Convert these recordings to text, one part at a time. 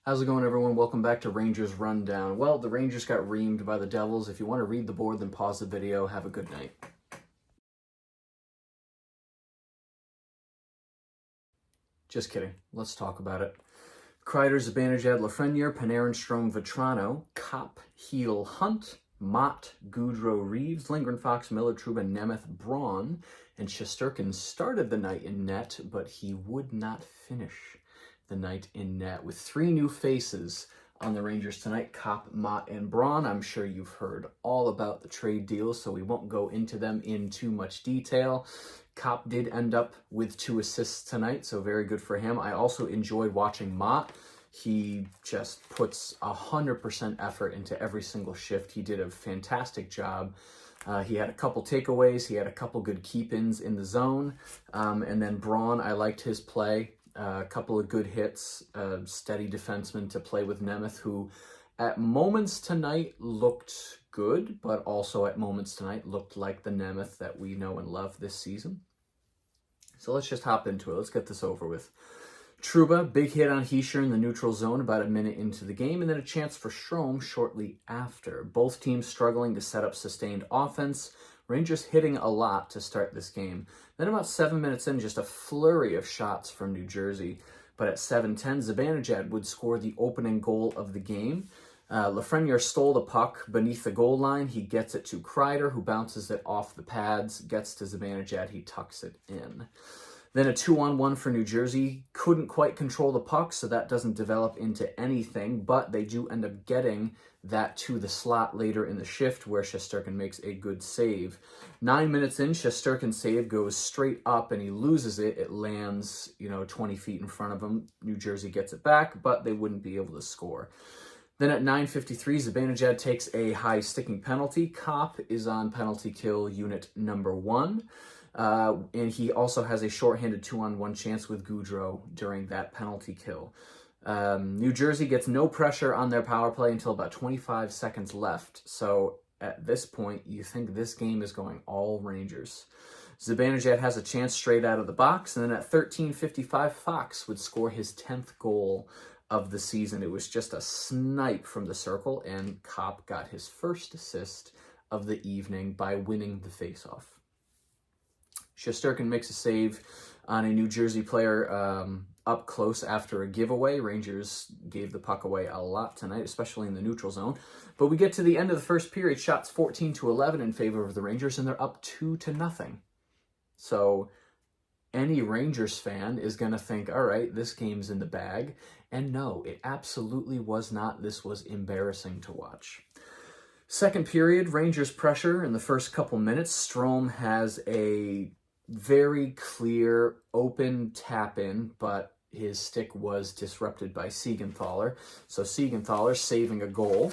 How's it going, everyone? Welcome back to Rangers Rundown. Well, the Rangers got reamed by the Devils. If you want to read the board, then pause the video. Have a good night. Just kidding. Let's talk about it. Kreider, Zibanejad, Lafreniere, Panarin, Strome, Vetrano, Kopp, Heel, Hunt, Mott, Goudreau, Reeves, Lindgren, Fox, Miller, Trouba, Nemeth, Braun, and Shesterkin started the night in net, but he would not finish the night in net with three new faces on the Rangers tonight: Kopp, Mott, and Braun. I'm sure you've heard all about the trade deals, so we won't go into them in too much detail. Kopp did end up with 2 assists tonight, so very good for him. I also enjoyed watching Mott. He just puts 100% effort into every single shift. He did a fantastic job. He had a couple takeaways. He had a couple good keep-ins in the zone. And then Braun, I liked his play. A couple of good hits, steady defenseman to play with Nemeth, who at moments tonight looked good, but also at moments tonight looked like the Nemeth that we know and love this season. So let's just hop into it. Let's get this over with. Trouba, big hit on Hischier in the neutral zone about a minute into the game, and then a chance for Strome shortly after. Both teams struggling to set up sustained offense. Rangers hitting a lot to start this game. Then about 7 minutes in, just a flurry of shots from New Jersey. But at 7:10, Zibanejad would score the opening goal of the game. Lafreniere stole the puck beneath the goal line. He gets it to Kreider, who bounces it off the pads, gets to Zibanejad, he tucks it in. Then a 2-on-1 for New Jersey. Couldn't quite control the puck, so that doesn't develop into anything, but they do end up getting that to the slot later in the shift where Shesterkin makes a good save. 9 minutes in, Shesterkin's save goes straight up and he loses it. It lands, 20 feet in front of him. New Jersey gets it back, but they wouldn't be able to score. Then at 9:53, Zibanejad takes a high sticking penalty. Kopp is on penalty kill unit number 1. And he also has a shorthanded 2-on-1 chance with Goudreau during that penalty kill. New Jersey gets no pressure on their power play until about 25 seconds left. So at this point, you think this game is going all Rangers. Zibanejad has a chance straight out of the box, and then at 13:55, Fox would score his 10th goal of the season. It was just a snipe from the circle, and Kopp got his first assist of the evening by winning the faceoff. Shesterkin makes a save on a New Jersey player up close after a giveaway. Rangers gave the puck away a lot tonight, especially in the neutral zone. But we get to the end of the first period, shots 14-11 in favor of the Rangers, and they're up 2-0. So any Rangers fan is going to think, all right, this game's in the bag. And no, it absolutely was not. This was embarrassing to watch. Second period, Rangers pressure in the first couple minutes. Strome has a very clear open tap in, but his stick was disrupted by Siegenthaler. So Siegenthaler saving a goal.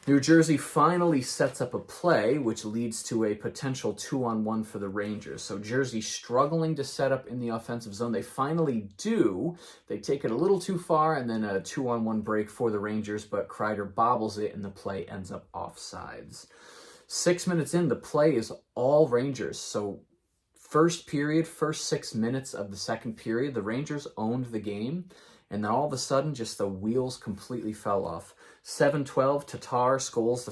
New Jersey finally sets up a play, which leads to a potential 2-on-1 for the Rangers. So Jersey struggling to set up in the offensive zone. They finally do. They take it a little too far, and then a 2-on-1 break for the Rangers, but Kreider bobbles it, and the play ends up offsides. 6 minutes in, the play is all Rangers. So first period, first 6 minutes of the second period, the Rangers owned the game, and then all of a sudden, just the wheels completely fell off. 7:12, Tatar scores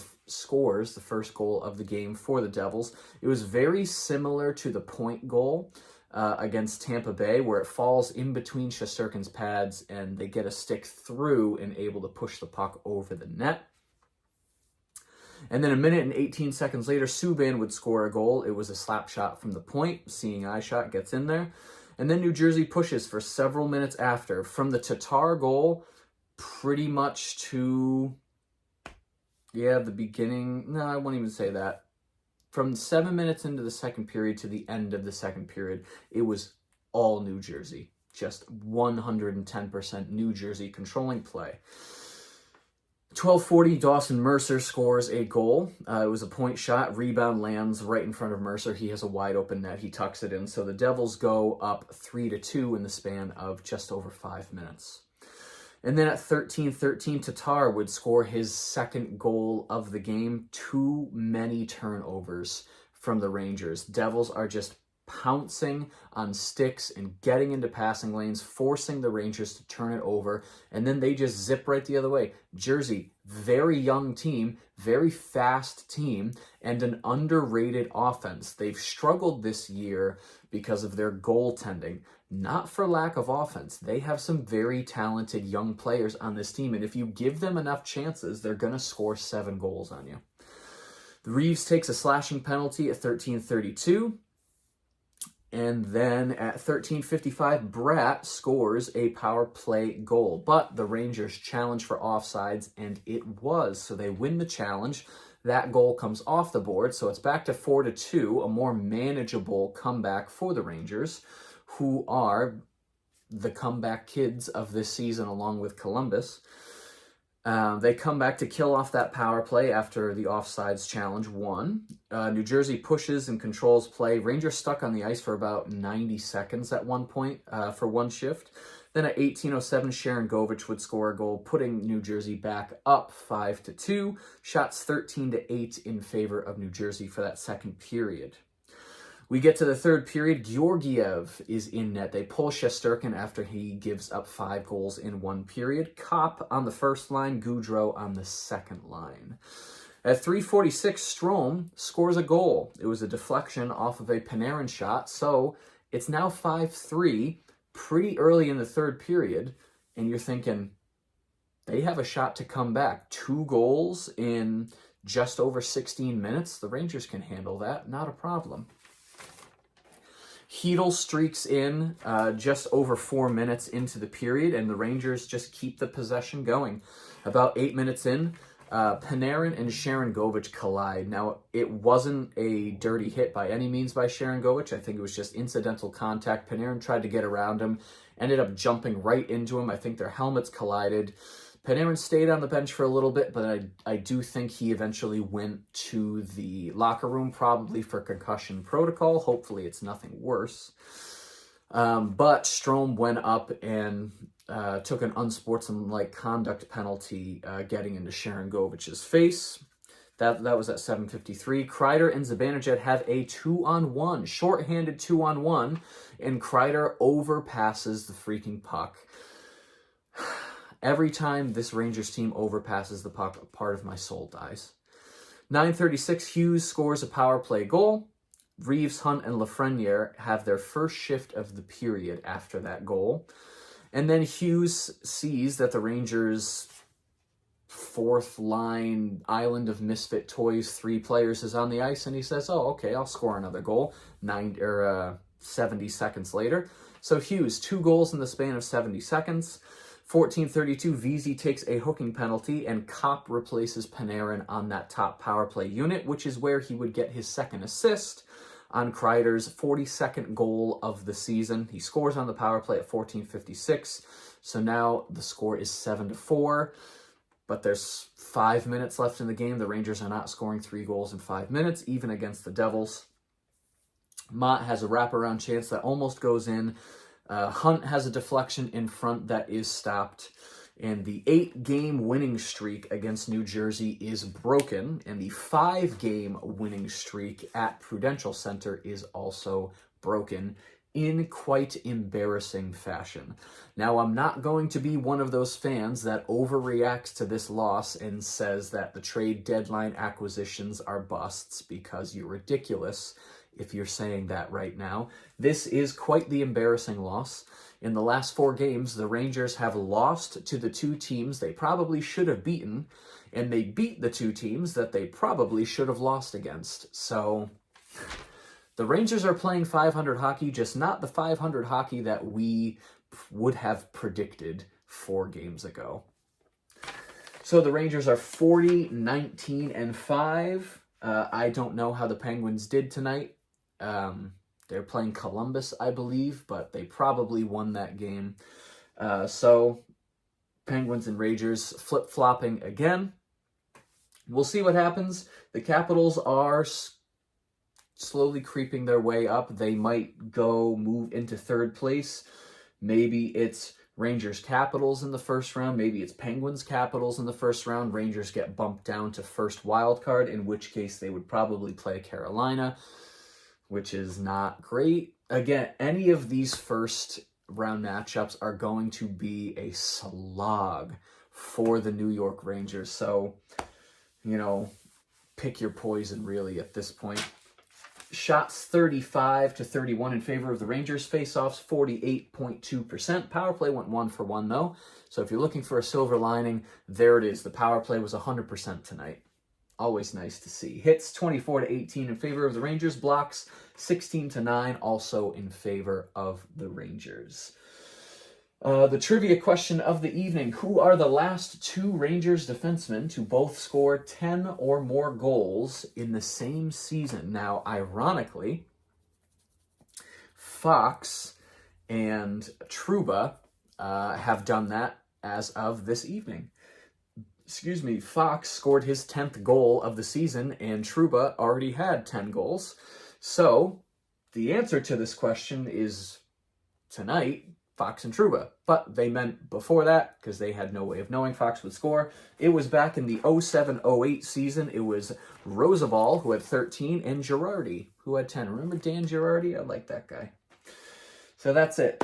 the first goal of the game for the Devils. It was very similar to the point goal against Tampa Bay, where it falls in between Shesterkin's pads, and they get a stick through and able to push the puck over the net. And then a minute and 18 seconds later, Subban would score a goal. It was a slap shot from the point. Seeing eye shot gets in there. And then New Jersey pushes for several minutes after. From the Tatar goal, pretty much to, the beginning. No, I won't even say that. From 7 minutes into the second period to the end of the second period, it was all New Jersey. Just 110% New Jersey controlling play. 12:40, Dawson Mercer scores a goal. It was a point shot. Rebound lands right in front of Mercer. He has a wide open net. He tucks it in. So the Devils go up 3-2 in the span of just over 5 minutes. And then at 13:13, Tatar would score his second goal of the game. Too many turnovers from the Rangers. Devils are just pouncing on sticks and getting into passing lanes, forcing the Rangers to turn it over, and then they just zip right the other way. Jersey, very young team, very fast team, and an underrated offense. They've struggled this year because of their goaltending, not for lack of offense. They have some very talented young players on this team, and if you give them enough chances, they're going to score 7 goals on you. Reeves takes a slashing penalty at 13:32. And then at 13:55, Bratt scores a power play goal. But the Rangers challenge for offsides, and it was. So they win the challenge. That goal comes off the board. So it's back to 4-2, a more manageable comeback for the Rangers, who are the comeback kids of this season along with Columbus. They come back to kill off that power play after the offsides challenge won. New Jersey pushes and controls play. Rangers stuck on the ice for about 90 seconds at one point for one shift. Then at 18:07, Sharon Govich would score a goal, putting New Jersey back up 5-2. Shots 13-8 in favor of New Jersey for that second period. We get to the third period. Georgiev is in net. They pull Shesterkin after he gives up 5 goals in one period. Kopp on the first line, Goudreau on the second line. At 3:46, Strome scores a goal. It was a deflection off of a Panarin shot, so it's now 5-3 pretty early in the third period, and you're thinking, they have a shot to come back. 2 goals in just over 16 minutes. The Rangers can handle that, not a problem. Hedl streaks in just over 4 minutes into the period, and the Rangers just keep the possession going. About 8 minutes in, Panarin and Sharon Govich collide. Now, it wasn't a dirty hit by any means by Sharon Govich. I think it was just incidental contact. Panarin tried to get around him, ended up jumping right into him. I think their helmets collided. Panarin stayed on the bench for a little bit, but I do think he eventually went to the locker room, probably for concussion protocol. Hopefully it's nothing worse. But Strome went up and took an unsportsmanlike conduct penalty, getting into Sharon Govich's face. That was at 7:53. Kreider and Zibanejad have a 2-on-1, shorthanded 2-on-1, and Kreider overpasses the freaking puck. Every time this Rangers team overpasses the puck, a part of my soul dies. 9:36, Hughes scores a power play goal. Reeves, Hunt, and Lafreniere have their first shift of the period after that goal. And then Hughes sees that the Rangers' fourth line island of misfit toys, 3 players, is on the ice, and he says, oh, okay, I'll score another goal 70 seconds later. So Hughes, 2 goals in the span of 70 seconds. 14:32, Vesey takes a hooking penalty, and Kopp replaces Panarin on that top power play unit, which is where he would get his second assist on Kreider's 42nd goal of the season. He scores on the power play at 14:56, so now the score is 7-4, but there's 5 minutes left in the game. The Rangers are not scoring 3 goals in 5 minutes, even against the Devils. Mott has a wraparound chance that almost goes in. Hunt has a deflection in front that is stopped, and the 8-game winning streak against New Jersey is broken, and the 5-game winning streak at Prudential Center is also broken in quite embarrassing fashion. Now, I'm not going to be one of those fans that overreacts to this loss and says that the trade deadline acquisitions are busts, because you're ridiculous if you're saying that right now. This is quite the embarrassing loss. In the last 4 games, the Rangers have lost to the 2 teams they probably should have beaten, and they beat the 2 teams that they probably should have lost against. So the Rangers are playing 500 hockey, just not the 500 hockey that we would have predicted 4 games ago. So the Rangers are 40-19-5. I don't know how the Penguins did tonight. They're playing Columbus, I believe, but they probably won that game. So Penguins and Rangers flip-flopping again. We'll see what happens. The Capitals are slowly creeping their way up. They might move into 3rd place. Maybe it's Rangers Capitals in the first round. Maybe it's Penguins Capitals in the first round. Rangers get bumped down to first wild card, in which case they would probably play Carolina. which is not great. Again, any of these first round matchups are going to be a slog for the New York Rangers. So, you know, pick your poison really at this point. Shots 35-31 in favor of the Rangers. Face-offs 48.2%. Power play went 1 for 1 though. So if you're looking for a silver lining, there it is. The power play was 100% tonight. Always nice to see. Hits 24-18 in favor of the Rangers. Blocks 16-9 also in favor of the Rangers. The trivia question of the evening. Who are the last 2 Rangers defensemen to both score 10 or more goals in the same season? Now, ironically, Fox and Trouba have done that as of this evening. Excuse me, Fox scored his 10th goal of the season, and Trouba already had 10 goals. So, the answer to this question is tonight, Fox and Trouba. But they meant before that, because they had no way of knowing Fox would score. It was back in the 07-08 season. It was Roosevelt, who had 13, and Girardi, who had 10. Remember Dan Girardi? I like that guy. So that's it.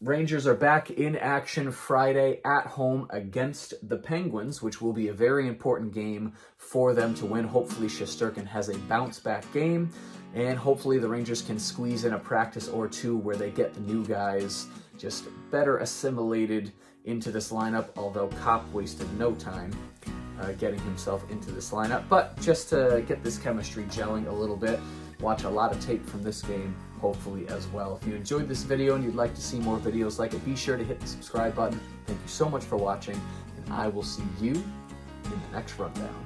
Rangers are back in action Friday at home against the Penguins, which will be a very important game for them to win. Hopefully Shesterkin has a bounce-back game, and hopefully the Rangers can squeeze in a practice or two where they get the new guys just better assimilated into this lineup, although Kopp wasted no time getting himself into this lineup. But just to get this chemistry gelling a little bit, watch a lot of tape from this game, hopefully as well. If you enjoyed this video and you'd like to see more videos like it, be sure to hit the subscribe button. Thank you so much for watching, and I will see you in the next rundown.